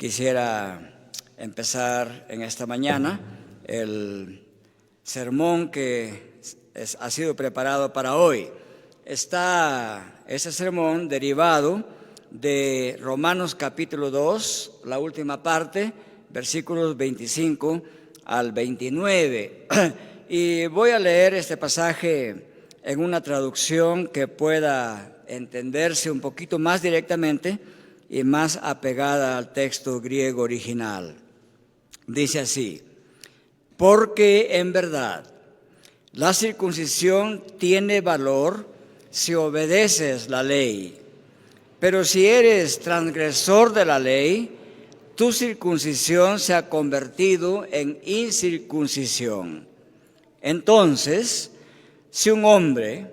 Quisiera empezar en esta mañana el sermón que ha sido preparado para hoy. Está ese sermón derivado de Romanos capítulo 2, la última parte, versículos 25 al 29. Y voy a leer este pasaje en una traducción que pueda entenderse un poquito más directamente y más apegada al texto griego original. Dice así: porque en verdad la circuncisión tiene valor si obedeces la ley, pero si eres transgresor de la ley, tu circuncisión se ha convertido en incircuncisión. Entonces, si un hombre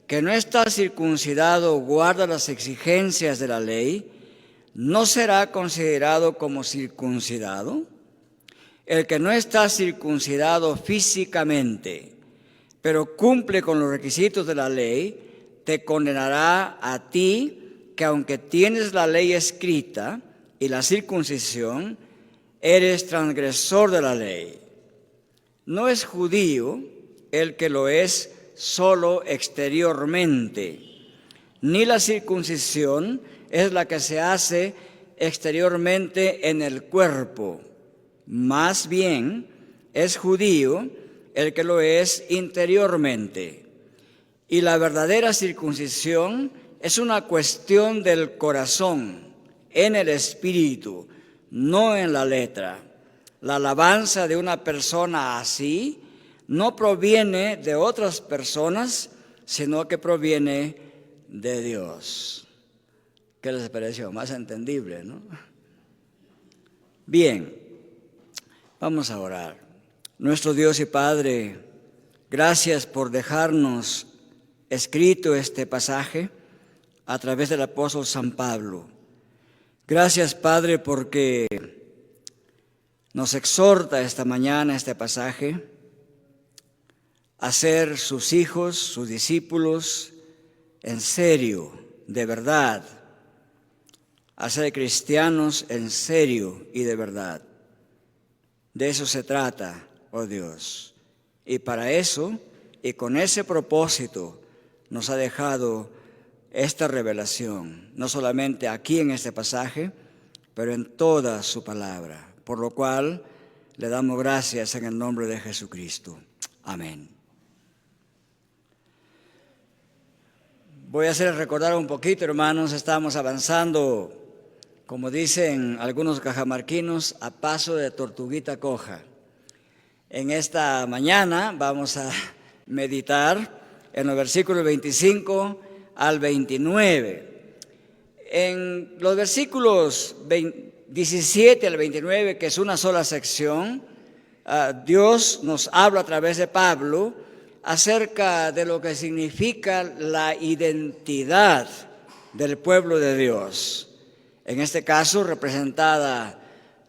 que no está circuncidado guarda las exigencias de la ley, ¿no será considerado como circuncidado? El que no está circuncidado físicamente, pero cumple con los requisitos de la ley, te condenará a ti, que aunque tienes la ley escrita y la circuncisión, eres transgresor de la ley. No es judío el que lo es solo exteriormente, ni la circuncisión es la que se hace exteriormente en el cuerpo. Más bien, es judío el que lo es interiormente. Y la verdadera circuncisión es una cuestión del corazón, en el espíritu, no en la letra. La alabanza de una persona así no proviene de otras personas, sino que proviene de Dios. ¿Qué les pareció? Más entendible, ¿no? Bien, vamos a orar. Nuestro Dios y Padre, gracias por dejarnos escrito este pasaje a través del apóstol San Pablo. Gracias, Padre, porque nos exhorta esta mañana este pasaje a ser sus hijos, sus discípulos, en serio, de verdad, a ser cristianos en serio y de verdad. De eso se trata, oh Dios. Y para eso, y con ese propósito, nos ha dejado esta revelación, no solamente aquí en este pasaje, pero en toda su palabra, por lo cual le damos gracias en el nombre de Jesucristo. Amén. Voy a hacer recordar un poquito, hermanos, estamos avanzando, como dicen algunos cajamarquinos, a paso de tortuguita coja. En esta mañana vamos a meditar en los versículos 25 al 29. En los versículos 17 al 29, que es una sola sección, Dios nos habla a través de Pablo acerca de lo que significa la identidad del pueblo de Dios. En este caso, representada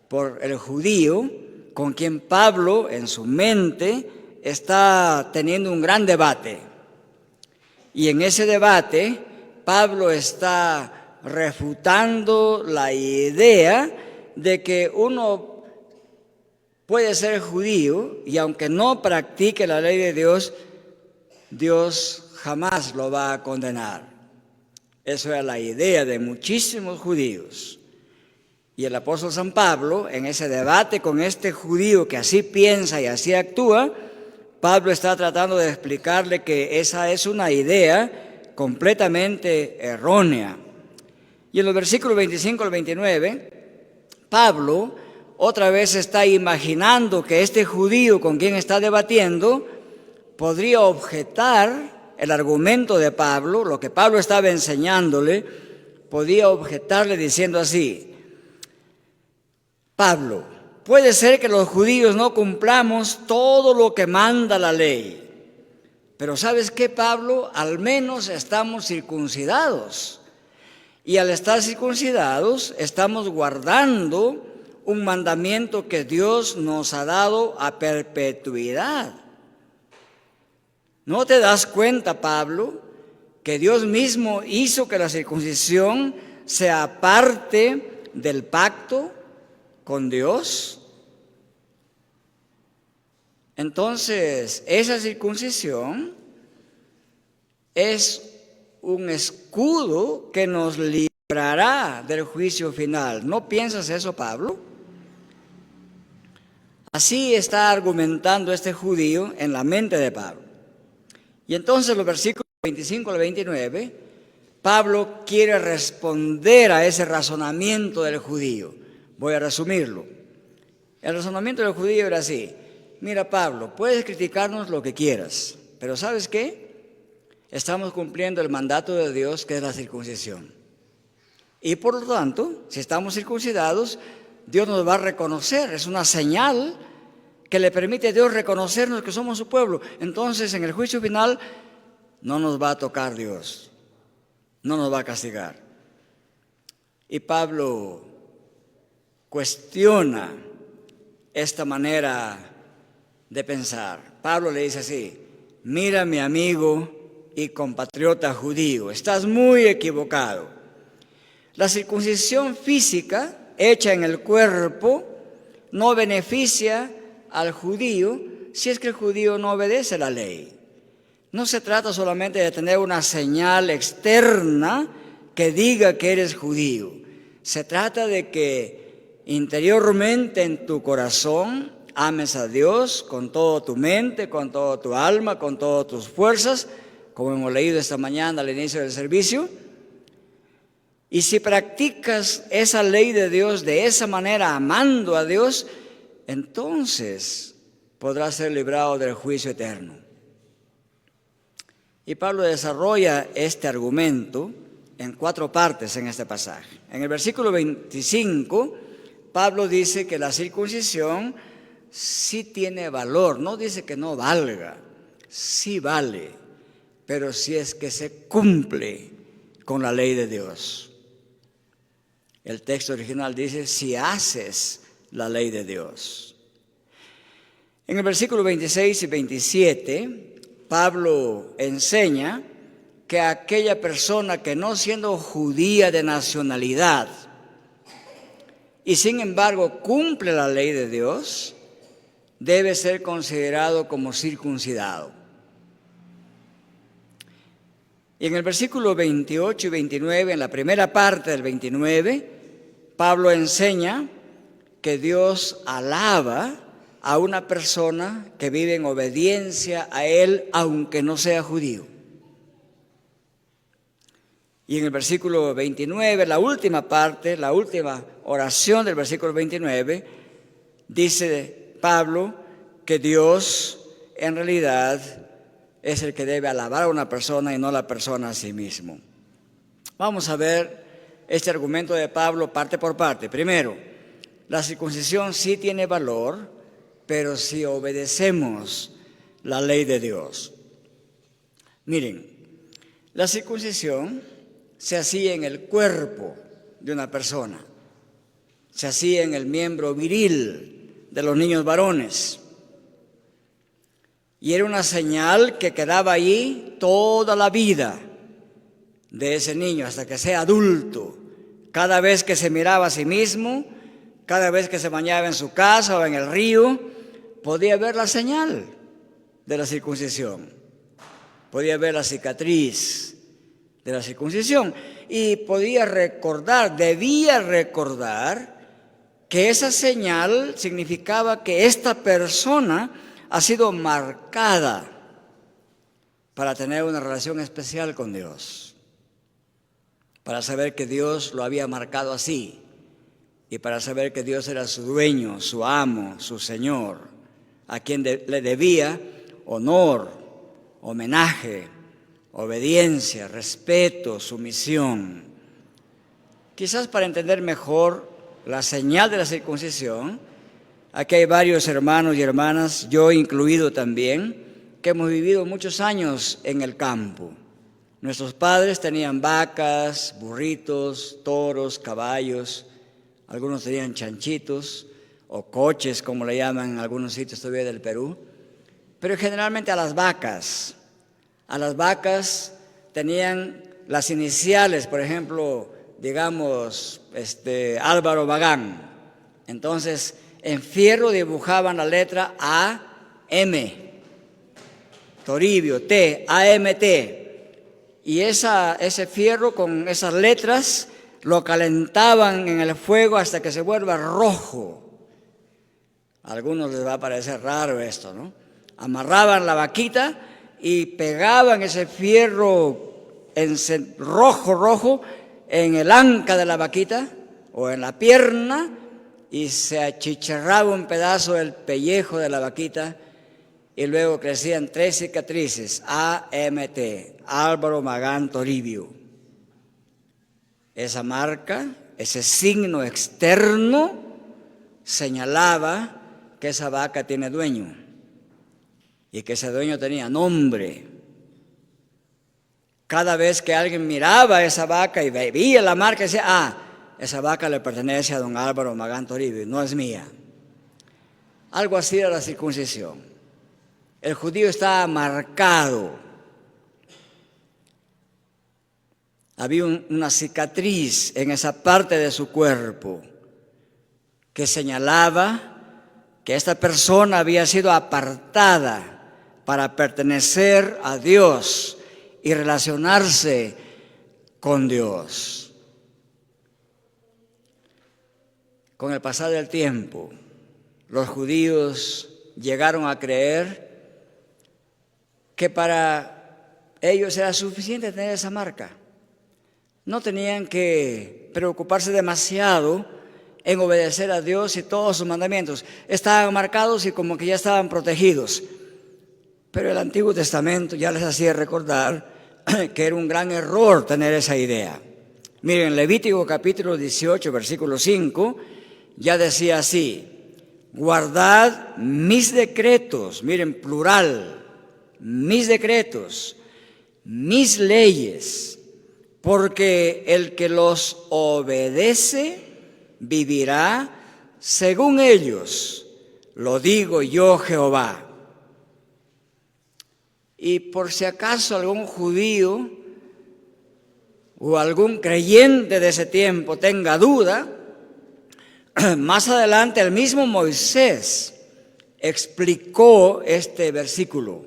por el judío, con quien Pablo en su mente está teniendo un gran debate. Y en ese debate, Pablo está refutando la idea de que uno puede ser judío y aunque no practique la ley de Dios, Dios jamás lo va a condenar. Eso era la idea de muchísimos judíos. Y el apóstol San Pablo, en ese debate con este judío que así piensa y así actúa, Pablo está tratando de explicarle que esa es una idea completamente errónea. Y en los versículos 25 al 29, Pablo otra vez está imaginando que este judío con quien está debatiendo podría objetar el argumento de Pablo, lo que Pablo estaba enseñándole, podía objetarle diciendo así: Pablo, puede ser que los judíos no cumplamos todo lo que manda la ley, pero ¿sabes qué, Pablo? Al menos estamos circuncidados. Y al estar circuncidados, estamos guardando un mandamiento que Dios nos ha dado a perpetuidad. ¿No te das cuenta, Pablo, que Dios mismo hizo que la circuncisión sea parte del pacto, con Dios, entonces esa circuncisión es un escudo que nos librará del juicio final. ¿No piensas eso, Pablo? Así está argumentando este judío en la mente de Pablo. Y entonces los versículos 25 al 29, Pablo quiere responder a ese razonamiento del judío. Voy a resumirlo. El razonamiento del judío era así: mira, Pablo, puedes criticarnos lo que quieras, pero ¿sabes qué? Estamos cumpliendo el mandato de Dios, que es la circuncisión. Y por lo tanto, si estamos circuncidados, Dios nos va a reconocer. Es una señal que le permite a Dios reconocernos que somos su pueblo. Entonces, en el juicio final, no nos va a tocar Dios, no nos va a castigar. Y Pablo cuestiona esta manera de pensar. Pablo le dice así: mira, mi amigo y compatriota judío, estás muy equivocado. La circuncisión física hecha en el cuerpo no beneficia al judío si es que el judío no obedece la ley. No se trata solamente de tener una señal externa que diga que eres judío. Se trata de que interiormente en tu corazón ames a Dios con toda tu mente, con toda tu alma, con todas tus fuerzas, como hemos leído esta mañana al inicio del servicio. Y si practicas esa ley de Dios de esa manera, amando a Dios, entonces podrás ser librado del juicio eterno. Y Pablo desarrolla este argumento en 4 partes en este pasaje. En el versículo 25, Pablo dice que la circuncisión sí tiene valor. No dice que no valga, sí vale, pero si es que se cumple con la ley de Dios. El texto original dice: si haces la ley de Dios. En el versículo 26 y 27, Pablo enseña que aquella persona que no siendo judía de nacionalidad y sin embargo cumple la ley de Dios, debe ser considerado como circuncidado. Y en el versículo 28 y 29, en la primera parte del 29, Pablo enseña que Dios alaba a una persona que vive en obediencia a Él, aunque no sea judío. Y en el versículo 29, la última parte, la última oración del versículo 29, dice Pablo que Dios en realidad es el que debe alabar a una persona y no la persona a sí mismo. Vamos a ver este argumento de Pablo parte por parte. Primero, la circuncisión sí tiene valor, pero si obedecemos la ley de Dios. Miren, la circuncisión se hacía en el cuerpo de una persona, se hacía en el miembro viril de los niños varones. Y era una señal que quedaba allí toda la vida de ese niño hasta que sea adulto. Cada vez que se miraba a sí mismo, cada vez que se bañaba en su casa o en el río, podía ver la señal de la circuncisión. Podía ver la cicatriz de la circuncisión y podía recordar, debía recordar que esa señal significaba que esta persona ha sido marcada para tener una relación especial con Dios, para saber que Dios lo había marcado así y para saber que Dios era su dueño, su amo, su Señor, a quien le debía honor, homenaje, obediencia, respeto, sumisión. Quizás para entender mejor la señal de la circuncisión, aquí hay varios hermanos y hermanas, yo incluido también, que hemos vivido muchos años en el campo. Nuestros padres tenían vacas, burritos, toros, caballos, algunos tenían chanchitos o coches, como le llaman en algunos sitios todavía del Perú, pero generalmente a las vacas tenían las iniciales, por ejemplo, digamos, Álvaro Bagán. Entonces, en fierro dibujaban la letra AM, Toribio, T, AMT. Y ese fierro con esas letras lo calentaban en el fuego hasta que se vuelva rojo. A algunos les va a parecer raro esto, ¿no? Amarraban la vaquita y pegaban ese fierro rojo en el anca de la vaquita o en la pierna, y se achicharraba un pedazo del pellejo de la vaquita, y luego crecían 3 cicatrices, AMT, Álvaro Magán Toribio. Esa marca, ese signo externo, señalaba que esa vaca tiene dueño y que ese dueño tenía nombre. Cada vez que alguien miraba a esa vaca y veía la marca, decía, esa vaca le pertenece a don Álvaro Magán Toribio, no es mía. Algo así era la circuncisión. El judío estaba marcado. Había una cicatriz en esa parte de su cuerpo que señalaba que esta persona había sido apartada para pertenecer a Dios y relacionarse con Dios. Con el pasar del tiempo, los judíos llegaron a creer que para ellos era suficiente tener esa marca. No tenían que preocuparse demasiado en obedecer a Dios y todos sus mandamientos. Estaban marcados y como que ya estaban protegidos. Pero el Antiguo Testamento ya les hacía recordar que era un gran error tener esa idea. Miren, Levítico capítulo 18, versículo 5, ya decía así: guardad mis decretos, miren, plural, mis decretos, mis leyes, porque el que los obedece vivirá según ellos. Lo digo yo, Jehová. Y por si acaso algún judío o algún creyente de ese tiempo tenga duda, más adelante el mismo Moisés explicó este versículo,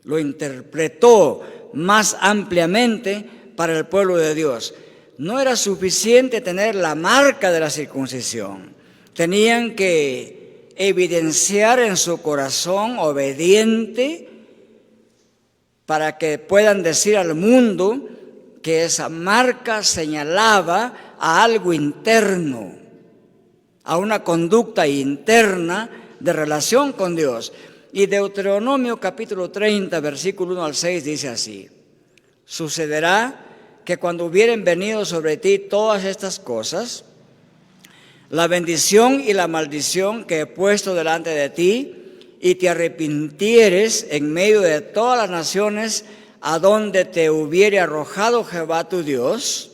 lo interpretó más ampliamente para el pueblo de Dios. No era suficiente tener la marca de la circuncisión, tenían que evidenciar en su corazón obediente para que puedan decir al mundo que esa marca señalaba a algo interno, a una conducta interna de relación con Dios. Y Deuteronomio capítulo 30, versículo 1 al 6 dice así: sucederá que cuando hubieren venido sobre ti todas estas cosas, la bendición y la maldición que he puesto delante de ti, y te arrepintieres en medio de todas las naciones a donde te hubiere arrojado Jehová tu Dios,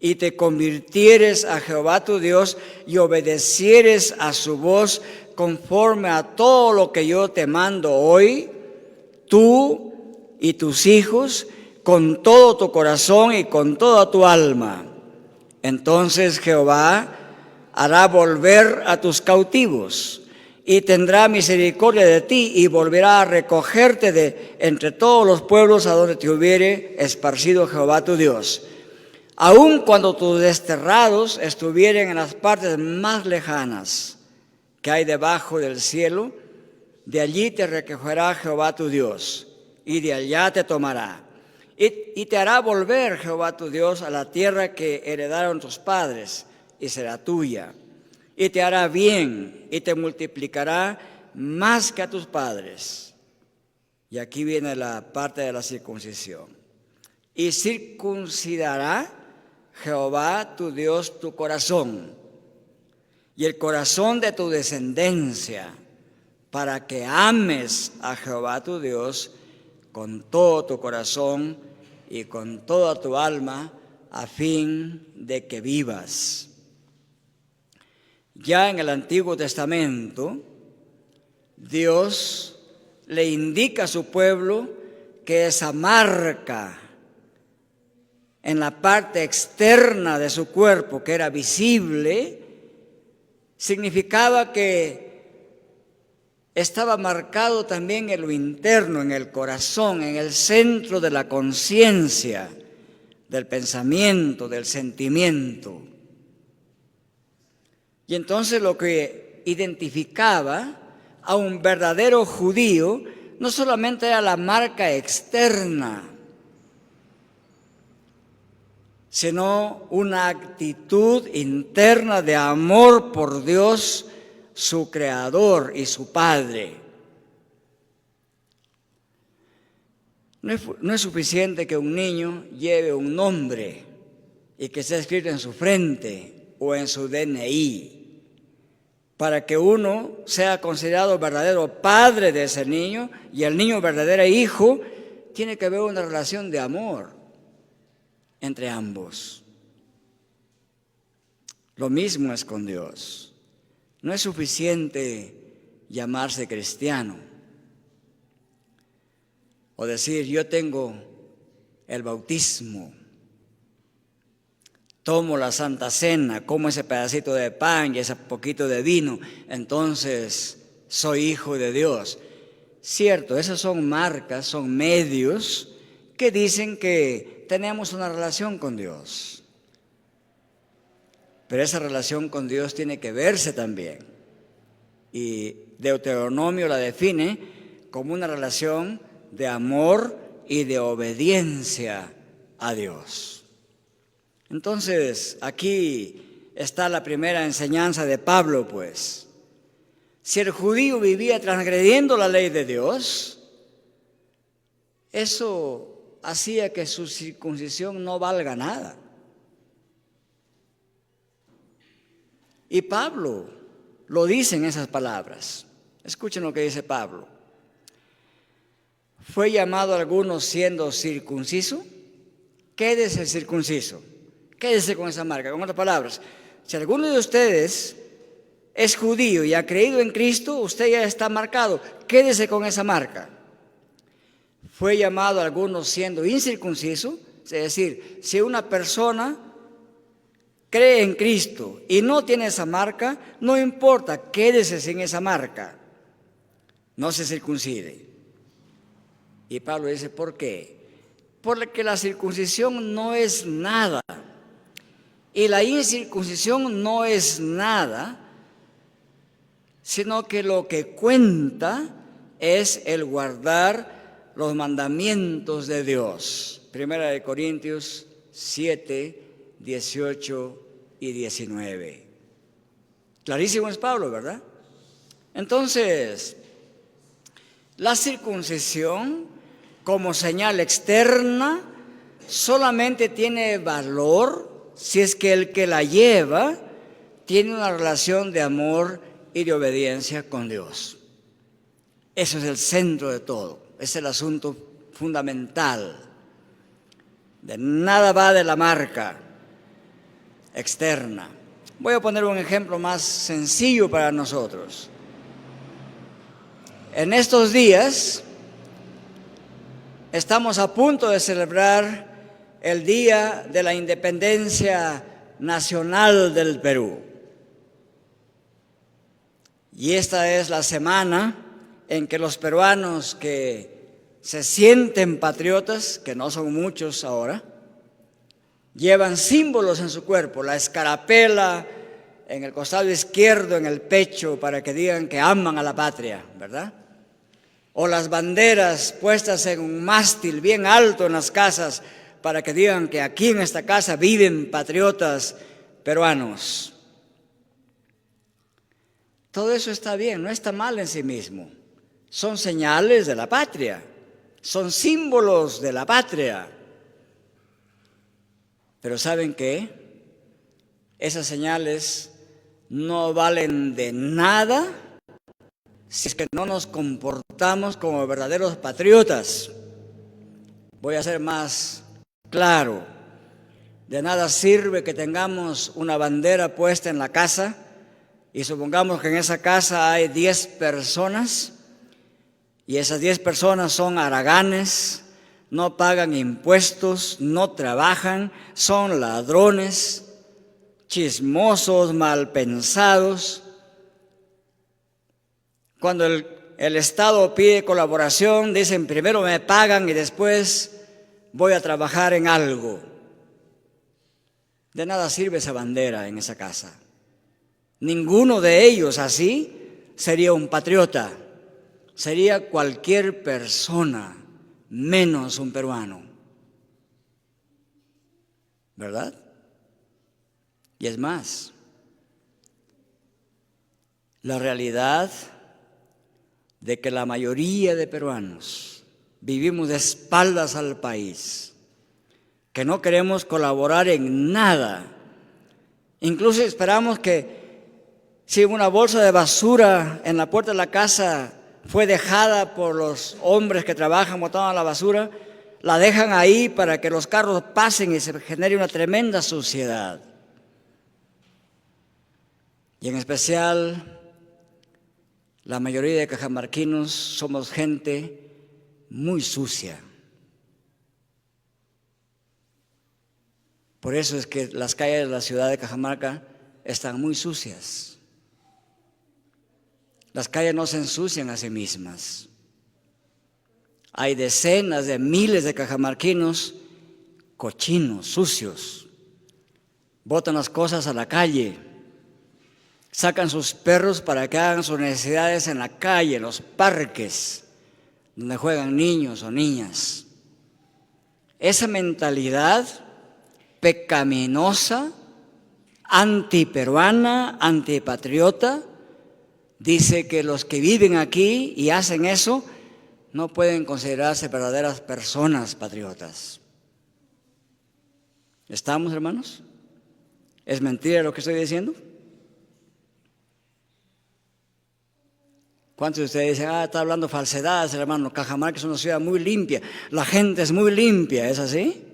y te convirtieres a Jehová tu Dios y obedecieres a su voz conforme a todo lo que yo te mando hoy, tú y tus hijos, con todo tu corazón y con toda tu alma. Entonces Jehová hará volver a tus cautivos y tendrá misericordia de ti y volverá a recogerte de entre todos los pueblos a donde te hubiere esparcido Jehová tu Dios. Aun cuando tus desterrados estuvieren en las partes más lejanas que hay debajo del cielo, de allí te recogerá Jehová tu Dios y de allá te tomará. Y te hará volver Jehová tu Dios a la tierra que heredaron tus padres, y será tuya. Y te hará bien y te multiplicará más que a tus padres. Y aquí viene la parte de la circuncisión. Y circuncidará Jehová tu Dios tu corazón y el corazón de tu descendencia, para que ames a Jehová tu Dios con todo tu corazón y con toda tu alma, a fin de que vivas. Ya en el Antiguo Testamento, Dios le indica a su pueblo que esa marca en la parte externa de su cuerpo, que era visible, significaba que estaba marcado también en lo interno, en el corazón, en el centro de la conciencia, del pensamiento, del sentimiento. Y entonces lo que identificaba a un verdadero judío no solamente era la marca externa, sino una actitud interna de amor por Dios, su Creador y su Padre. No es suficiente que un niño lleve un nombre y que esté escrito en su frente o en su DNI para que uno sea considerado verdadero padre de ese niño y el niño verdadero hijo. Tiene que haber una relación de amor entre ambos. Lo mismo es con Dios. No es suficiente llamarse cristiano o decir yo tengo el bautismo, tomo la Santa Cena, como ese pedacito de pan y ese poquito de vino, entonces soy hijo de Dios. Cierto, esas son marcas, son medios que dicen que tenemos una relación con Dios. Pero esa relación con Dios tiene que verse también. Y Deuteronomio la define como una relación de amor y de obediencia a Dios. Entonces, aquí está la primera enseñanza de Pablo, pues. Si el judío vivía transgrediendo la ley de Dios, eso hacía que su circuncisión no valga nada. Y Pablo lo dice en esas palabras. Escuchen lo que dice Pablo. ¿Fue llamado a algunos siendo circunciso? Quédese circunciso. Quédese con esa marca. Con otras palabras, si alguno de ustedes es judío y ha creído en Cristo, usted ya está marcado. Quédese con esa marca. Fue llamado a algunos siendo incircunciso, es decir, si una persona cree en Cristo y no tiene esa marca, no importa, quédese sin esa marca. No se circuncide. Y Pablo dice, ¿por qué? Porque la circuncisión no es nada. Y la incircuncisión no es nada, sino que lo que cuenta es el guardar los mandamientos de Dios. Primera de Corintios 7, 18 y 19. Clarísimo es Pablo, ¿verdad? Entonces, la circuncisión como señal externa solamente tiene valor si es que el que la lleva tiene una relación de amor y de obediencia con Dios. Eso es el centro de todo, es el asunto fundamental. De nada va de la marca externa. Voy a poner un ejemplo más sencillo para nosotros. En estos días estamos a punto de celebrar el Día de la Independencia Nacional del Perú. Y esta es la semana en que los peruanos que se sienten patriotas, que no son muchos ahora, llevan símbolos en su cuerpo, la escarapela en el costado izquierdo, en el pecho, para que digan que aman a la patria, ¿verdad? O las banderas puestas en un mástil bien alto en las casas, para que digan que aquí en esta casa viven patriotas peruanos. Todo eso está bien, no está mal en sí mismo. Son señales de la patria, son símbolos de la patria. Pero ¿saben qué? Esas señales no valen de nada si es que no nos comportamos como verdaderos patriotas. Voy a ser más claro. De nada sirve que tengamos una bandera puesta en la casa y supongamos que en esa casa hay 10 personas y esas 10 personas son haraganes, no pagan impuestos, no trabajan, son ladrones, chismosos, malpensados. Cuando el Estado pide colaboración, dicen primero me pagan y después voy a trabajar en algo. De nada sirve esa bandera en esa casa. Ninguno de ellos así sería un patriota. Sería cualquier persona, menos un peruano. ¿Verdad? Y es más, la realidad de que la mayoría de peruanos vivimos de espaldas al país, que no queremos colaborar en nada. Incluso esperamos que si una bolsa de basura en la puerta de la casa fue dejada por los hombres que trabajan botando la basura, la dejan ahí para que los carros pasen y se genere una tremenda suciedad. Y en especial, la mayoría de cajamarquinos somos gente muy sucia. Por eso es que las calles de la ciudad de Cajamarca están muy sucias. Las calles no se ensucian a sí mismas. Hay decenas de miles de cajamarquinos cochinos, sucios. Botan las cosas a la calle. Sacan sus perros para que hagan sus necesidades en la calle, en los parques, donde juegan niños o niñas. Esa mentalidad pecaminosa, antiperuana, antipatriota, dice que los que viven aquí y hacen eso no pueden considerarse verdaderas personas patriotas. ¿Estamos, hermanos? ¿Es mentira lo que estoy diciendo? ¿Cuántos de ustedes dicen, está hablando falsedades, hermano? Cajamarca es una ciudad muy limpia, la gente es muy limpia, ¿es así?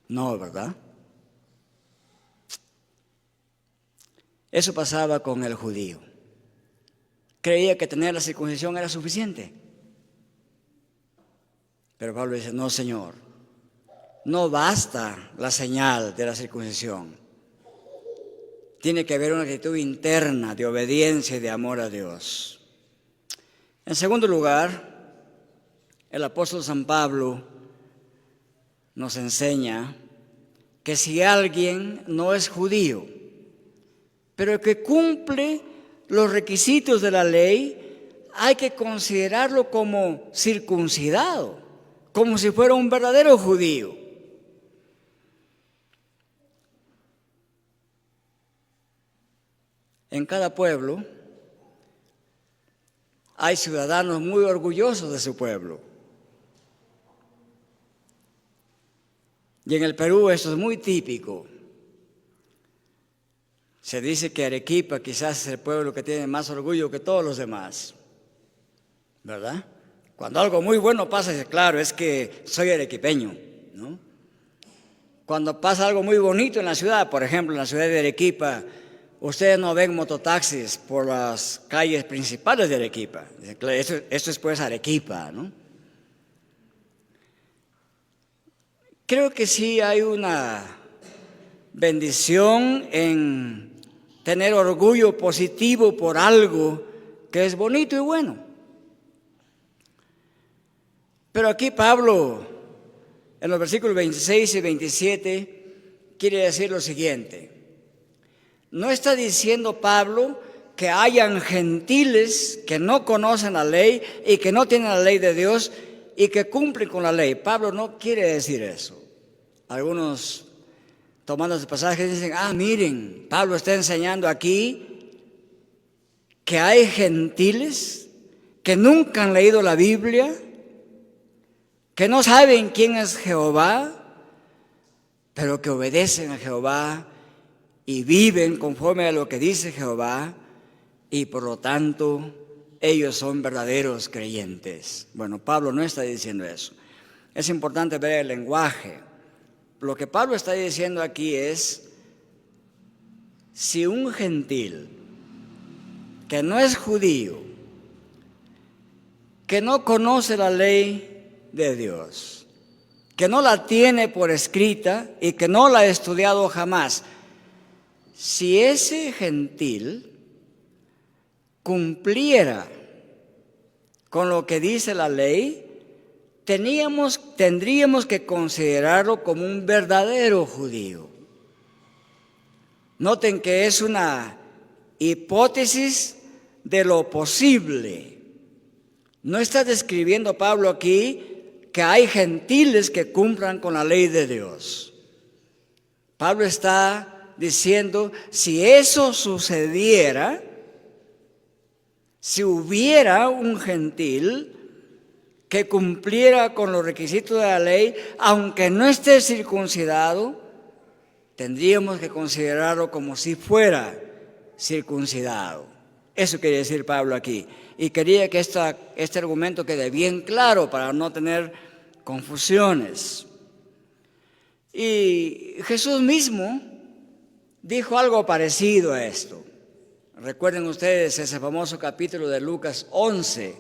No, ¿verdad? Eso pasaba con el judío. Creía que tener la circuncisión era suficiente. Pero Pablo dice, no, Señor, no basta la señal de la circuncisión. Tiene que haber una actitud interna de obediencia y de amor a Dios. En segundo lugar, el apóstol San Pablo nos enseña que si alguien no es judío, pero que cumple los requisitos de la ley, hay que considerarlo como circuncidado, como si fuera un verdadero judío. En cada pueblo hay ciudadanos muy orgullosos de su pueblo. Y en el Perú esto es muy típico. Se dice que Arequipa quizás es el pueblo que tiene más orgullo que todos los demás, ¿verdad? Cuando algo muy bueno pasa, dice, claro, es que soy arequipeño, ¿no? Cuando pasa algo muy bonito en la ciudad, por ejemplo, en la ciudad de Arequipa, ustedes no ven mototaxis por las calles principales de Arequipa. Esto es pues Arequipa, ¿no? Creo que sí hay una bendición en tener orgullo positivo por algo que es bonito y bueno. Pero aquí Pablo, en los versículos 26 y 27, quiere decir lo siguiente. No está diciendo Pablo que hayan gentiles que no conocen la ley y que no tienen la ley de Dios y que cumplen con la ley. Pablo no quiere decir eso. Algunos, tomando ese pasaje, dicen, miren, Pablo está enseñando aquí que hay gentiles que nunca han leído la Biblia, que no saben quién es Jehová, pero que obedecen a Jehová y viven conforme a lo que dice Jehová, y por lo tanto ellos son verdaderos creyentes. Bueno, Pablo no está diciendo eso. Es importante ver el lenguaje. Lo que Pablo está diciendo aquí es, si un gentil que no es judío, que no conoce la ley de Dios, que no la tiene por escrita y que no la ha estudiado jamás, si ese gentil cumpliera con lo que dice la ley, tendríamos que considerarlo como un verdadero judío. Noten que es una hipótesis de lo posible. No está describiendo Pablo aquí que hay gentiles que cumplan con la ley de Dios. Pablo está diciendo, si eso sucediera, si hubiera un gentil que cumpliera con los requisitos de la ley, aunque no esté circuncidado, tendríamos que considerarlo como si fuera circuncidado. Eso quiere decir Pablo aquí. Y quería que este argumento quede bien claro para no tener confusiones. Y Jesús mismo dijo algo parecido a esto. Recuerden ustedes ese famoso capítulo de Lucas 11,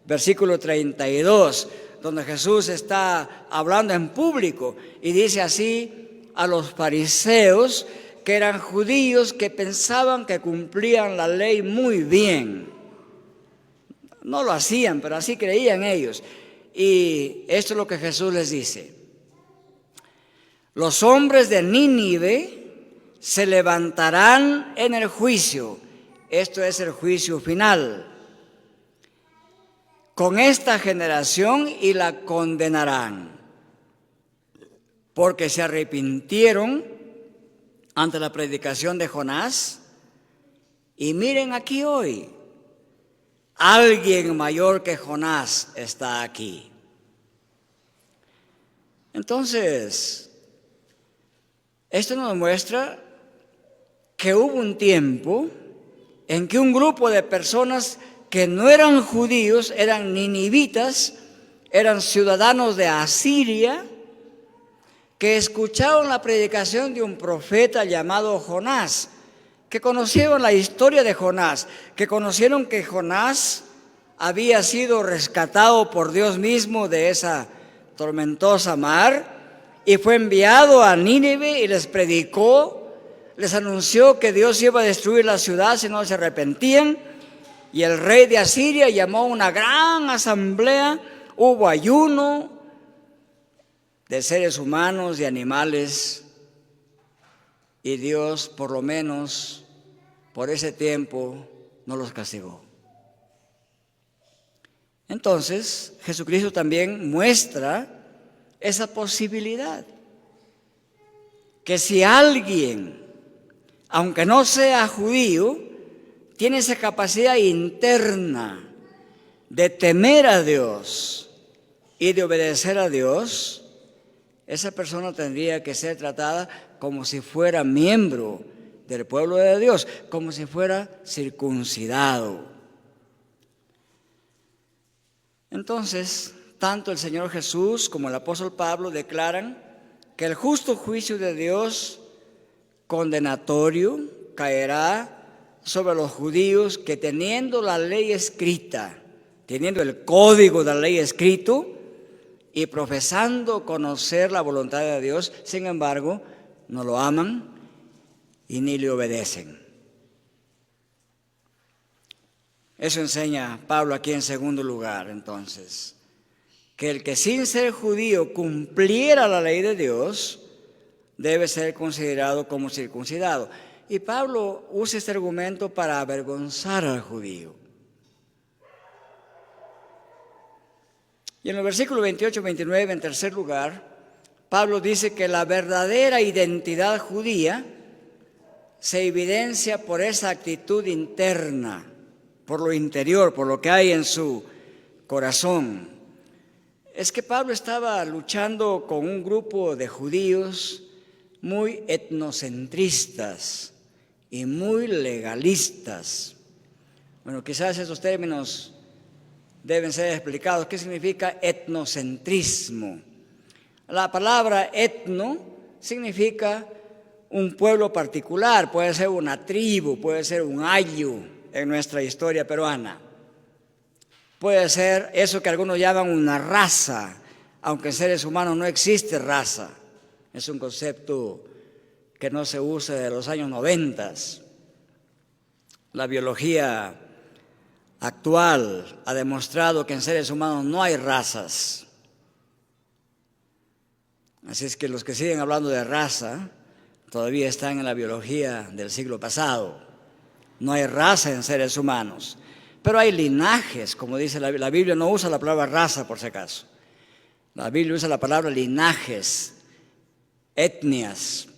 versículo 32, donde Jesús está hablando en público y dice así a los fariseos, que eran judíos que pensaban que cumplían la ley muy bien. No lo hacían, pero así creían ellos. Y esto es lo que Jesús les dice. Los hombres de Nínive se levantarán en el juicio. Esto es el juicio final. Con esta generación y la condenarán, porque se arrepintieron ante la predicación de Jonás. Y miren aquí hoy, alguien mayor que Jonás está aquí. Entonces, esto nos muestra que hubo un tiempo en que un grupo de personas que no eran judíos, eran ninivitas, eran ciudadanos de Asiria, que escucharon la predicación de un profeta llamado Jonás, que conocieron la historia de Jonás, que conocieron que Jonás había sido rescatado por Dios mismo de esa tormentosa mar y fue enviado a Nínive y les predicó, les anunció que Dios iba a destruir la ciudad si no se arrepentían. Y el rey de Asiria llamó una gran asamblea, hubo ayuno de seres humanos y animales, y Dios, por lo menos por ese tiempo, no los castigó. Entonces, Jesucristo también muestra esa posibilidad, que si alguien, aunque no sea judío, tiene esa capacidad interna de temer a Dios y de obedecer a Dios, esa persona tendría que ser tratada como si fuera miembro del pueblo de Dios, como si fuera circuncidado. Entonces, tanto el Señor Jesús como el apóstol Pablo declaran que el justo juicio de Dios condenatorio caerá sobre los judíos que teniendo la ley escrita, teniendo el código de la ley escrito y profesando conocer la voluntad de Dios, sin embargo, no lo aman y ni le obedecen. Eso enseña Pablo aquí en segundo lugar, entonces, que el que sin ser judío cumpliera la ley de Dios debe ser considerado como circuncidado. Y Pablo usa este argumento para avergonzar al judío. Y en el versículo 28-29, en tercer lugar, Pablo dice que la verdadera identidad judía se evidencia por esa actitud interna, por lo interior, por lo que hay en su corazón. Es que Pablo estaba luchando con un grupo de judíos muy etnocentristas y muy legalistas. Bueno, quizás esos términos deben ser explicados. ¿Qué significa etnocentrismo? La palabra etno significa un pueblo particular, puede ser una tribu, puede ser un ayu en nuestra historia peruana. Puede ser eso que algunos llaman una raza, aunque en seres humanos no existe raza. Es un concepto que no se usa desde los años 90. La biología actual ha demostrado que en seres humanos no hay razas. Así es que los que siguen hablando de raza todavía están en la biología del siglo pasado. No hay raza en seres humanos, pero hay linajes, como dice la Biblia. No usa la palabra raza, por si acaso. La Biblia usa la palabra linajes, etnias,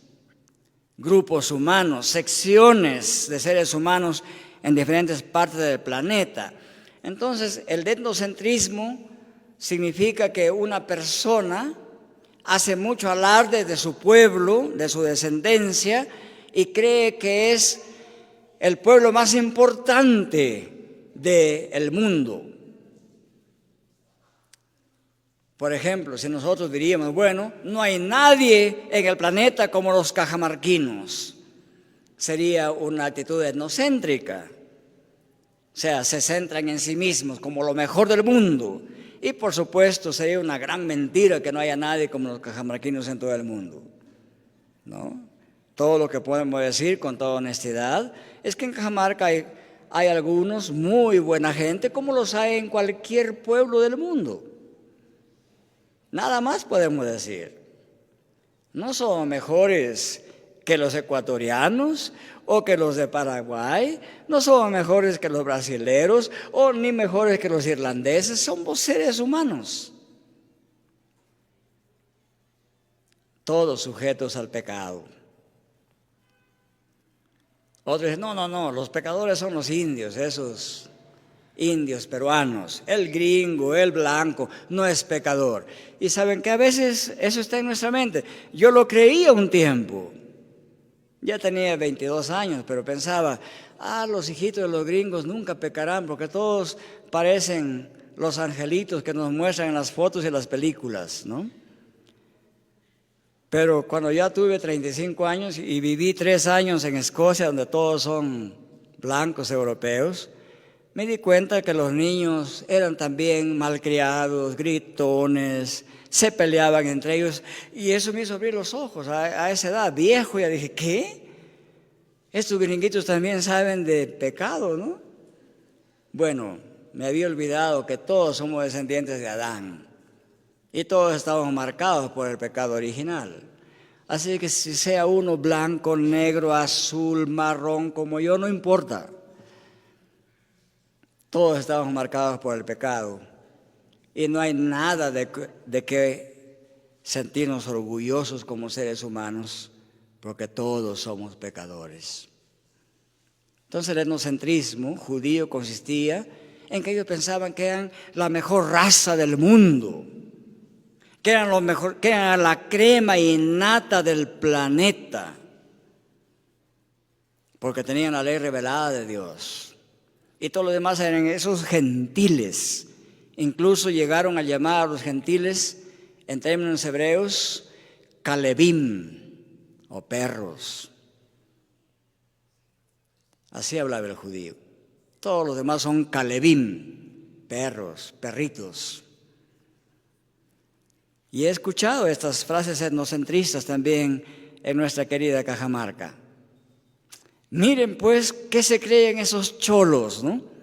grupos humanos, secciones de seres humanos en diferentes partes del planeta. Entonces, el etnocentrismo significa que una persona hace mucho alarde de su pueblo, de su descendencia, y cree que es el pueblo más importante del mundo. Por ejemplo, si nosotros diríamos, bueno, no hay nadie en el planeta como los cajamarquinos, sería una actitud etnocéntrica. O sea, se centran en sí mismos como lo mejor del mundo. Y por supuesto sería una gran mentira que no haya nadie como los cajamarquinos en todo el mundo, ¿no? Todo lo que podemos decir con toda honestidad es que en Cajamarca hay algunos muy buena gente, como los hay en cualquier pueblo del mundo. Nada más podemos decir. No somos mejores que los ecuatorianos o que los de Paraguay, no somos mejores que los brasileros o ni mejores que los irlandeses. Somos seres humanos, todos sujetos al pecado. Otros dicen, no, los pecadores son los indios, esos indios peruanos. El gringo, el blanco, no es pecador. Y saben que a veces eso está en nuestra mente. Yo lo creía un tiempo. Ya tenía 22 años, pero pensaba, los hijitos de los gringos nunca pecarán porque todos parecen los angelitos que nos muestran en las fotos y las películas, ¿no? Pero cuando ya tuve 35 años y viví 3 años en Escocia, donde todos son blancos europeos, me di cuenta que los niños eran también malcriados, gritones, se peleaban entre ellos, y eso me hizo abrir los ojos a esa edad, viejo. Ya dije, ¿qué? Estos gringuitos también saben de pecado, ¿no? Bueno, me había olvidado que todos somos descendientes de Adán y todos estamos marcados por el pecado original. Así que si sea uno blanco, negro, azul, marrón, como yo, no importa. Todos estamos marcados por el pecado. Y no hay nada de que sentirnos orgullosos como seres humanos, porque todos somos pecadores. Entonces el etnocentrismo judío consistía en que ellos pensaban que eran la mejor raza del mundo, que eran lo mejor, que eran la crema innata del planeta, porque tenían la ley revelada de Dios. Y todos los demás eran esos gentiles. Incluso llegaron a llamar a los gentiles, en términos hebreos, calebim, o perros. Así hablaba el judío. Todos los demás son calebim, perros, perritos. Y he escuchado estas frases etnocentristas también en nuestra querida Cajamarca. Miren pues qué se creen esos cholos, ¿no?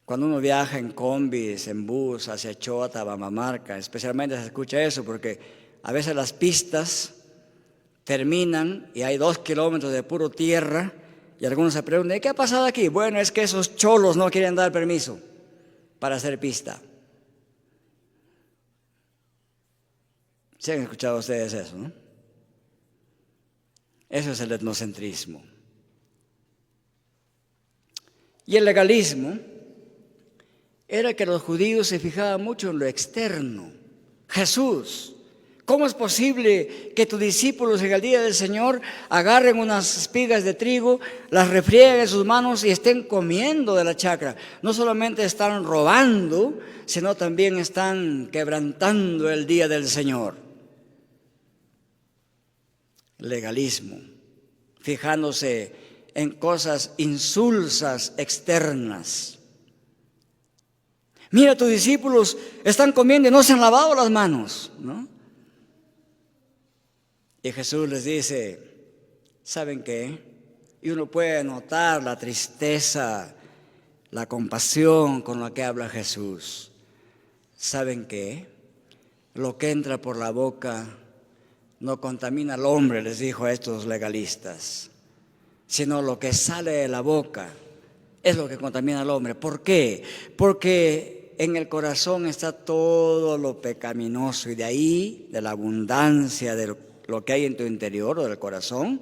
Cuando uno viaja en combis, en bus, hacia Chota, Bamamarca, especialmente se escucha eso porque a veces las pistas terminan y hay 2 kilómetros de puro tierra y algunos se preguntan, ¿qué ha pasado aquí? Bueno, es que esos cholos no quieren dar permiso para hacer pista. ¿Sí han escuchado ustedes eso, no? Eso es el etnocentrismo. Y el legalismo era que los judíos se fijaban mucho en lo externo. Jesús, ¿cómo es posible que tus discípulos en el día del Señor agarren unas espigas de trigo, las refrieguen en sus manos y estén comiendo de la chacra? No solamente están robando, sino también están quebrantando el día del Señor. Legalismo, fijándose en cosas insulsas externas. Mira, tus discípulos están comiendo y no se han lavado las manos, ¿no? Y Jesús les dice, ¿saben qué? y uno puede notar la tristeza, la compasión con la que habla Jesús. ¿Saben qué? Lo que entra por la boca no contamina al hombre, les dijo a estos legalistas, sino lo que sale de la boca es lo que contamina al hombre. ¿Por qué? Porque en el corazón está todo lo pecaminoso, y de ahí, de la abundancia de lo que hay en tu interior o del corazón,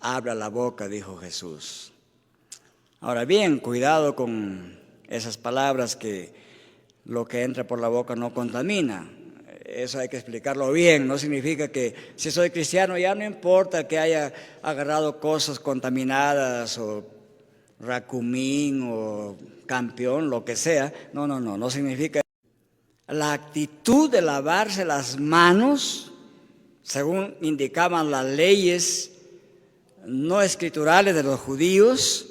habla la boca, dijo Jesús. Ahora bien, cuidado con esas palabras que lo que entra por la boca no contamina. Eso hay que explicarlo bien. No significa que si soy cristiano ya no importa que haya agarrado cosas contaminadas o racumín o campeón, lo que sea. No significa. La actitud de lavarse las manos, según indicaban las leyes no escriturales de los judíos,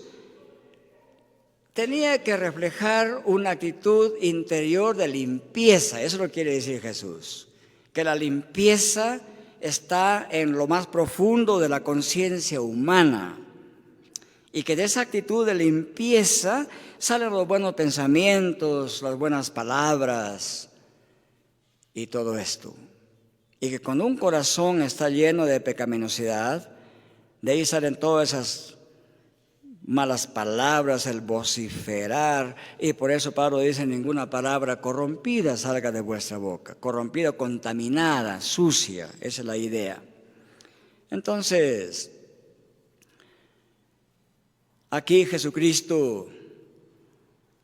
tenía que reflejar una actitud interior de limpieza. Eso lo quiere decir Jesús, que la limpieza está en lo más profundo de la conciencia humana, y que de esa actitud de limpieza salen los buenos pensamientos, las buenas palabras y todo esto. Y que cuando un corazón está lleno de pecaminosidad, de ahí salen todas esas malas palabras, el vociferar, y por eso Pablo dice: ninguna palabra corrompida salga de vuestra boca. Corrompida, contaminada, sucia, esa es la idea. Entonces, aquí Jesucristo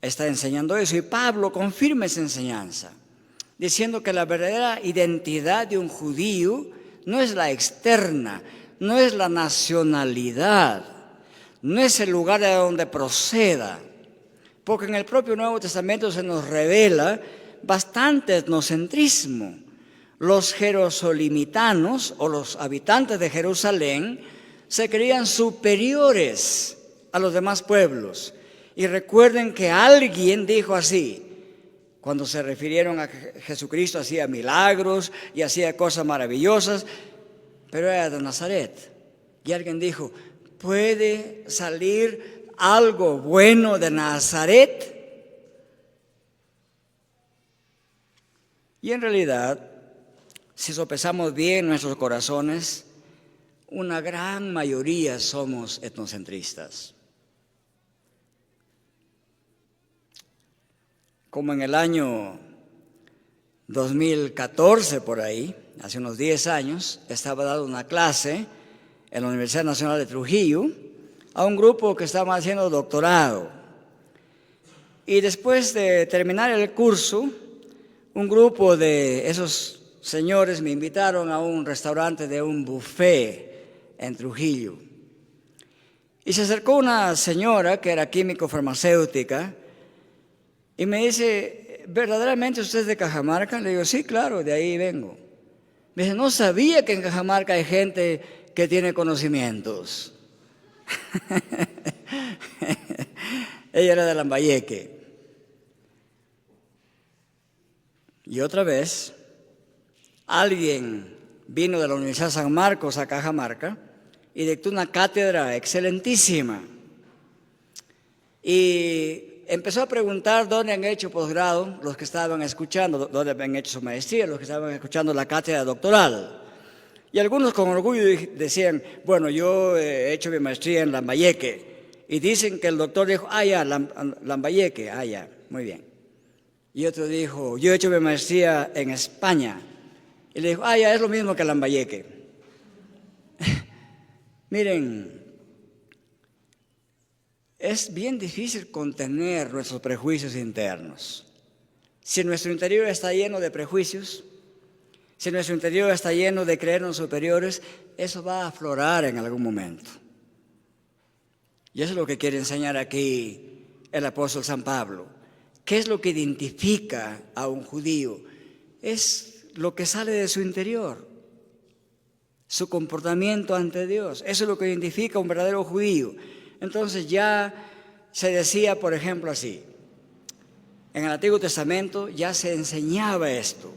está enseñando eso, y Pablo confirma esa enseñanza, diciendo que la verdadera identidad de un judío no es la externa, no es la nacionalidad, no es el lugar de donde proceda, porque en el propio Nuevo Testamento se nos revela bastante etnocentrismo. Los jerosolimitanos o los habitantes de Jerusalén se creían superiores a los demás pueblos. Y recuerden que alguien dijo así, cuando se refirieron a Jesucristo: hacía milagros y hacía cosas maravillosas, pero era de Nazaret. Y alguien dijo: ¿puede salir algo bueno de Nazaret? Y en realidad, si sopesamos bien nuestros corazones, una gran mayoría somos etnocentristas. Como en el año 2014, por ahí, hace unos 10 años, estaba dando una clase en la Universidad Nacional de Trujillo a un grupo que estaba haciendo doctorado. Y después de terminar el curso, un grupo de esos señores me invitaron a un restaurante de un buffet en Trujillo. Y se acercó una señora que era químico-farmacéutica y me dice: ¿verdaderamente usted es de Cajamarca? Le digo: sí, claro, de ahí vengo. Me dice: no sabía que en Cajamarca hay gente que tiene conocimientos. Ella era de Lambayeque. Y otra vez, alguien vino de la Universidad San Marcos a Cajamarca y dictó una cátedra excelentísima. Y empezó a preguntar dónde han hecho posgrado los que estaban escuchando, dónde habían hecho su maestría, los que estaban escuchando la cátedra doctoral. Y algunos con orgullo decían: bueno, yo he hecho mi maestría en Lambayeque. Y dicen que el doctor dijo: ya, Lambayeque, ya, muy bien. Y otro dijo: yo he hecho mi maestría en España. Y le dijo: ya, es lo mismo que Lambayeque. Miren, es bien difícil contener nuestros prejuicios internos. Si nuestro interior está lleno de prejuicios, si nuestro interior está lleno de creernos superiores, eso va a aflorar en algún momento. Y eso es lo que quiere enseñar aquí el apóstol San Pablo. ¿Qué es lo que identifica a un judío? Es lo que sale de su interior, su comportamiento ante Dios. Eso es lo que identifica a un verdadero judío. Entonces ya se decía, por ejemplo, así: en el Antiguo Testamento ya se enseñaba esto.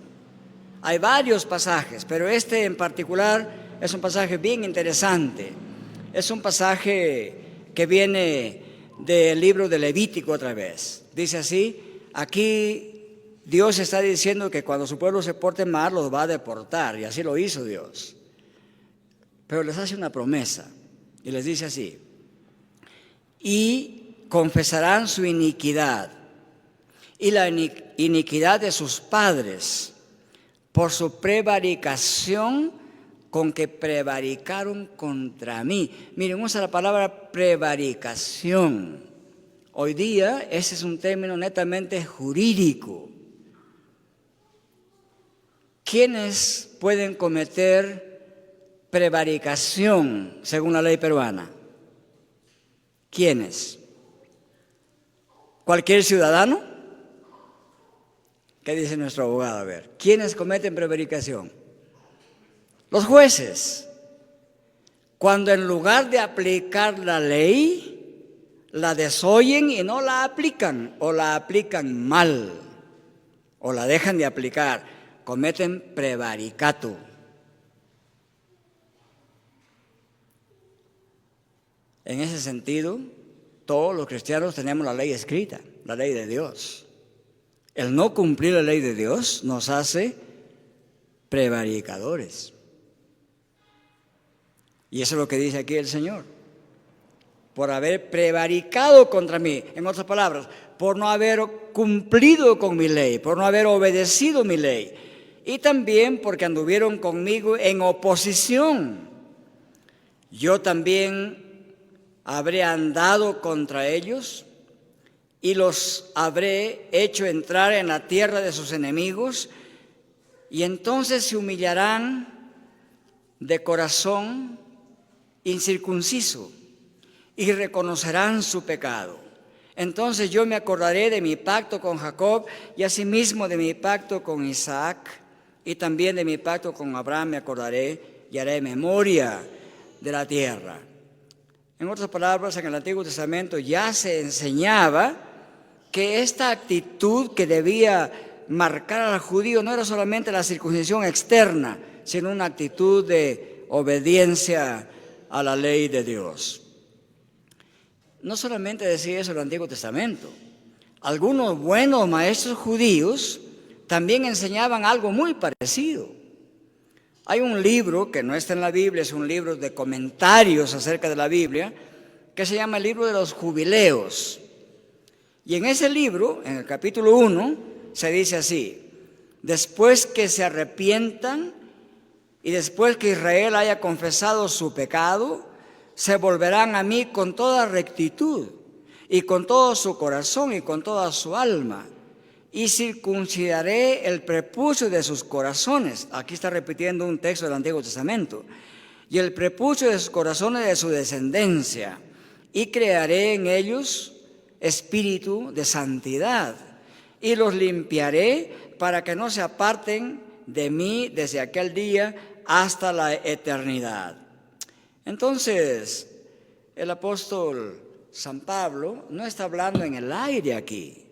Hay varios pasajes, pero este en particular es un pasaje bien interesante. Es un pasaje que viene del libro de Levítico otra vez. Dice así, aquí Dios está diciendo que cuando su pueblo se porte mal los va a deportar, y así lo hizo Dios. Pero les hace una promesa y les dice así, y confesarán su iniquidad y la iniquidad de sus padres por su prevaricación con que prevaricaron contra mí. Miren, usa la palabra prevaricación. Hoy día ese es un término netamente jurídico. ¿Quiénes pueden cometer prevaricación según la ley peruana? ¿Quiénes? ¿Cualquier ciudadano? ¿Qué dice nuestro abogado? A ver, ¿quiénes cometen prevaricación? Los jueces. Cuando en lugar de aplicar la ley, la desoyen y no la aplican, o la aplican mal, o la dejan de aplicar, cometen prevaricato. En ese sentido, todos los cristianos tenemos la ley escrita, la ley de Dios. El no cumplir la ley de Dios nos hace prevaricadores. Y eso es lo que dice aquí el Señor. Por haber prevaricado contra mí, en otras palabras, por no haber cumplido con mi ley, por no haber obedecido mi ley. Y también porque anduvieron conmigo en oposición. Yo también habré andado contra ellos y los habré hecho entrar en la tierra de sus enemigos, y entonces se humillarán de corazón incircunciso y reconocerán su pecado. Entonces yo me acordaré de mi pacto con Jacob y asimismo de mi pacto con Isaac, y también de mi pacto con Abraham me acordaré y haré memoria de la tierra. En otras palabras, en el Antiguo Testamento ya se enseñaba que esta actitud que debía marcar al judío no era solamente la circuncisión externa, sino una actitud de obediencia a la ley de Dios. No solamente decía eso el Antiguo Testamento. Algunos buenos maestros judíos también enseñaban algo muy parecido. Hay un libro que no está en la Biblia, es un libro de comentarios acerca de la Biblia, que se llama el libro de los Jubileos. Y en ese libro, en el capítulo 1, se dice así: después que se arrepientan y después que Israel haya confesado su pecado, se volverán a mí con toda rectitud y con todo su corazón y con toda su alma, y circuncidaré el prepucio de sus corazones. Aquí está repitiendo un texto del Antiguo Testamento. Y el prepucio de sus corazones de su descendencia, y crearé en ellos espíritu de santidad, y los limpiaré para que no se aparten de mí desde aquel día hasta la eternidad. Entonces, el apóstol San Pablo no está hablando en el aire aquí.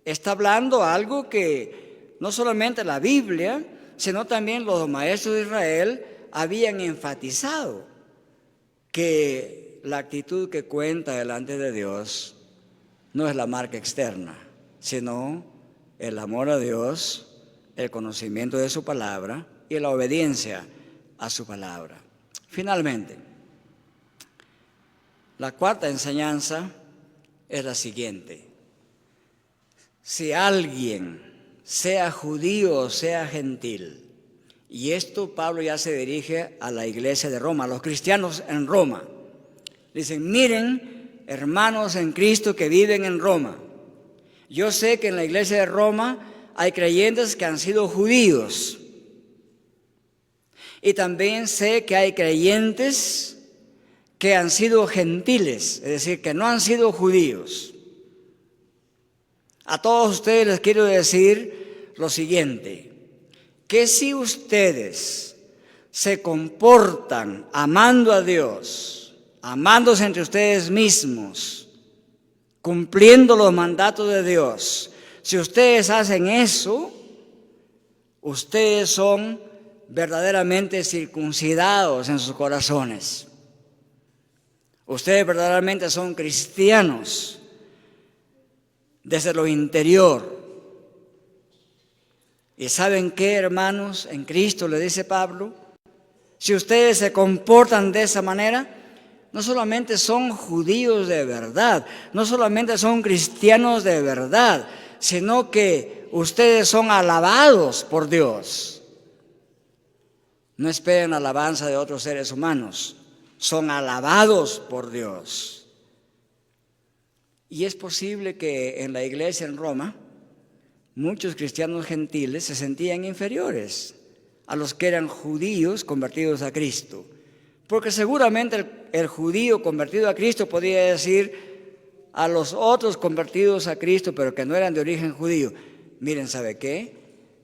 Está hablando algo que no solamente la Biblia, sino también los maestros de Israel habían enfatizado, que la actitud que cuenta delante de Dios no es la marca externa, sino el amor a Dios, el conocimiento de su palabra y la obediencia a su palabra. Finalmente, la cuarta enseñanza es la siguiente: si alguien, sea judío o sea gentil, y esto Pablo ya se dirige a la iglesia de Roma, a los cristianos en Roma, dicen: miren, hermanos en Cristo que viven en Roma, yo sé que en la iglesia de Roma hay creyentes que han sido judíos, y también sé que hay creyentes que han sido gentiles, es decir, que no han sido judíos. A todos ustedes les quiero decir lo siguiente: que si ustedes se comportan amando a Dios, amándose entre ustedes mismos, cumpliendo los mandatos de Dios, si ustedes hacen eso, ustedes son verdaderamente circuncidados en sus corazones. Ustedes verdaderamente son cristianos desde lo interior. ¿Y saben qué, hermanos? En Cristo, le dice Pablo, si ustedes se comportan de esa manera, no solamente son judíos de verdad, no solamente son cristianos de verdad, sino que ustedes son alabados por Dios. No esperen alabanza de otros seres humanos, son alabados por Dios. Y es posible que en la iglesia en Roma, muchos cristianos gentiles se sentían inferiores a los que eran judíos convertidos a Cristo. Porque seguramente el judío convertido a Cristo podía decir a los otros convertidos a Cristo, pero que no eran de origen judío: miren, ¿sabe qué?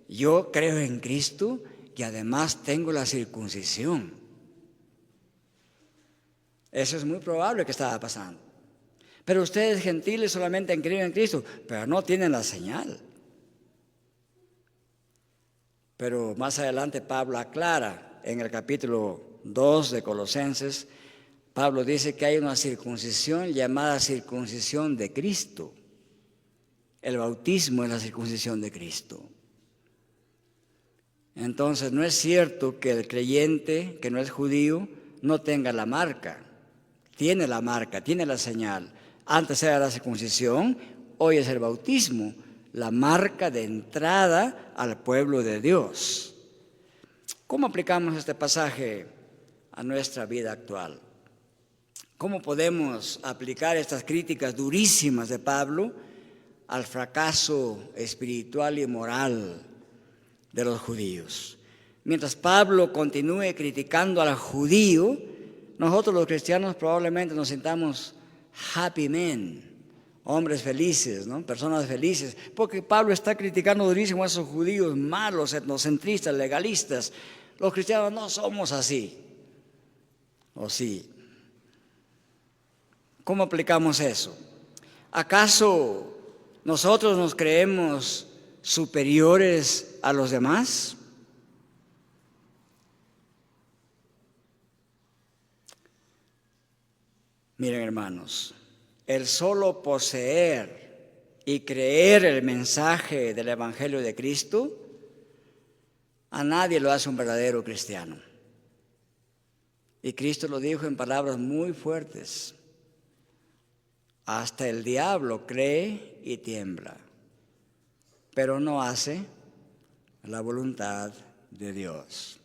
Yo creo en Cristo y además tengo la circuncisión. Eso es muy probable que estaba pasando. Pero ustedes gentiles solamente han creído en Cristo, pero no tienen la señal. Pero más adelante Pablo aclara en el capítulo 2 de Colosenses, Pablo dice que hay una circuncisión llamada circuncisión de Cristo. El bautismo es la circuncisión de Cristo. Entonces no es cierto que el creyente que no es judío no tenga la marca. Tiene la marca, tiene la señal. Antes era la circuncisión, hoy es el bautismo, la marca de entrada al pueblo de Dios. ¿Cómo aplicamos este pasaje a nuestra vida actual? ¿Cómo podemos aplicar estas críticas durísimas de Pablo al fracaso espiritual y moral de los judíos? Mientras Pablo continúe criticando al judío, nosotros los cristianos probablemente nos sintamos happy men, hombres felices, ¿no? Personas felices, porque Pablo está criticando durísimo a esos judíos malos, etnocentristas, legalistas. Los cristianos no somos así, ¿o sí? ¿Cómo aplicamos eso? ¿Acaso nosotros nos creemos superiores a los demás? Miren, hermanos, el solo poseer y creer el mensaje del Evangelio de Cristo, a nadie lo hace un verdadero cristiano. Y Cristo lo dijo en palabras muy fuertes: hasta el diablo cree y tiembla, pero no hace la voluntad de Dios.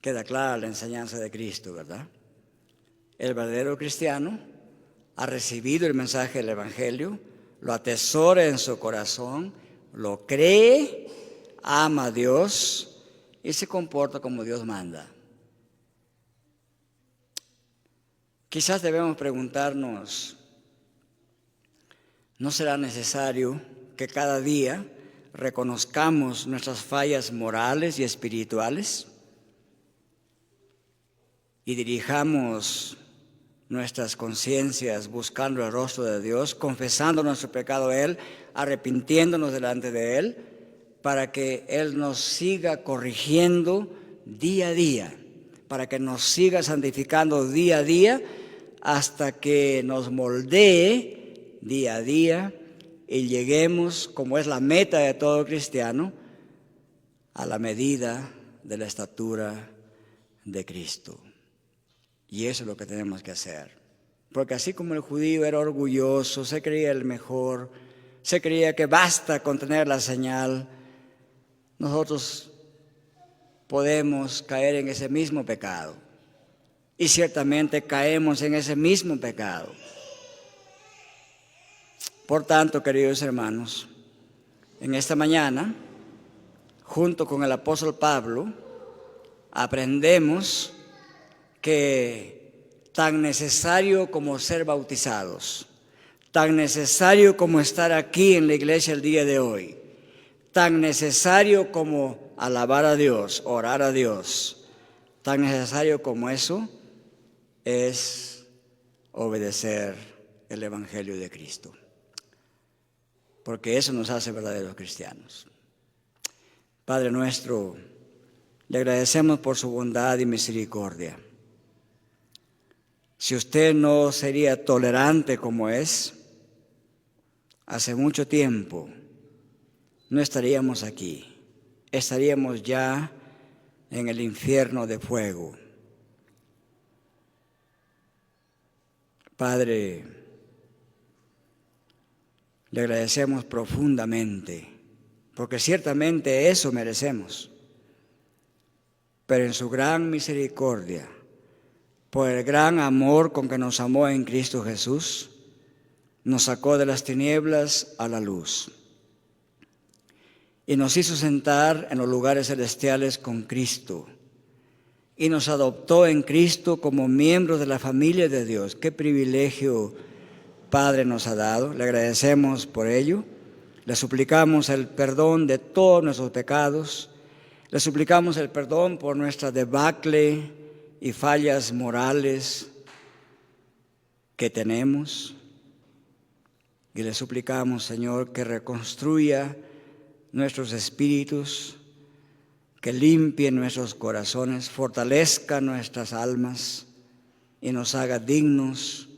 Queda clara la enseñanza de Cristo, ¿verdad? El verdadero cristiano ha recibido el mensaje del Evangelio, lo atesora en su corazón, lo cree, ama a Dios y se comporta como Dios manda. Quizás debemos preguntarnos, ¿no será necesario que cada día reconozcamos nuestras fallas morales y espirituales y dirijamos nuestras conciencias buscando el rostro de Dios, confesando nuestro pecado a Él, arrepintiéndonos delante de Él, para que Él nos siga corrigiendo día a día, para que nos siga santificando día a día, hasta que nos moldee día a día y lleguemos, como es la meta de todo cristiano, a la medida de la estatura de Cristo. Y eso es lo que tenemos que hacer. Porque así como el judío era orgulloso, se creía el mejor, se creía que basta con tener la señal, nosotros podemos caer en ese mismo pecado. Y ciertamente caemos en ese mismo pecado. Por tanto, queridos hermanos, en esta mañana, junto con el apóstol Pablo, aprendemos que tan necesario como ser bautizados, tan necesario como estar aquí en la iglesia el día de hoy, tan necesario como alabar a Dios, orar a Dios, tan necesario como eso es obedecer el Evangelio de Cristo, porque eso nos hace verdaderos cristianos. Padre nuestro, le agradecemos por su bondad y misericordia. Si usted no sería tolerante como es, hace mucho tiempo no estaríamos aquí, estaríamos ya en el infierno de fuego. Padre, le agradecemos profundamente, porque ciertamente eso merecemos, pero en su gran misericordia, por el gran amor con que nos amó en Cristo Jesús, nos sacó de las tinieblas a la luz y nos hizo sentar en los lugares celestiales con Cristo y nos adoptó en Cristo como miembros de la familia de Dios. Qué privilegio, Padre, nos ha dado. Le agradecemos por ello. Le suplicamos el perdón de todos nuestros pecados. Le suplicamos el perdón por nuestra debacle y fallas morales que tenemos. Y le suplicamos, Señor, que reconstruya nuestros espíritus, que limpie nuestros corazones, fortalezca nuestras almas y nos haga dignos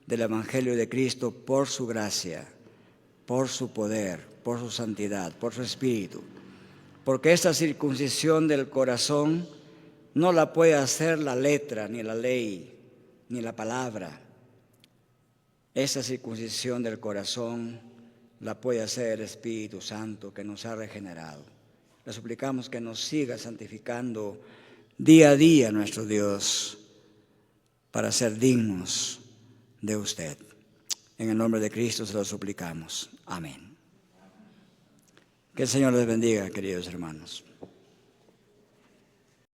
del Evangelio de Cristo por su gracia, por su poder, por su santidad, por su Espíritu. Porque esta circuncisión del corazón no la puede hacer la letra, ni la ley, ni la palabra. Esa circuncisión del corazón la puede hacer el Espíritu Santo que nos ha regenerado. Le suplicamos que nos siga santificando día a día, nuestro Dios, para ser dignos de usted. En el nombre de Cristo se lo suplicamos. Amén. Que el Señor les bendiga, queridos hermanos.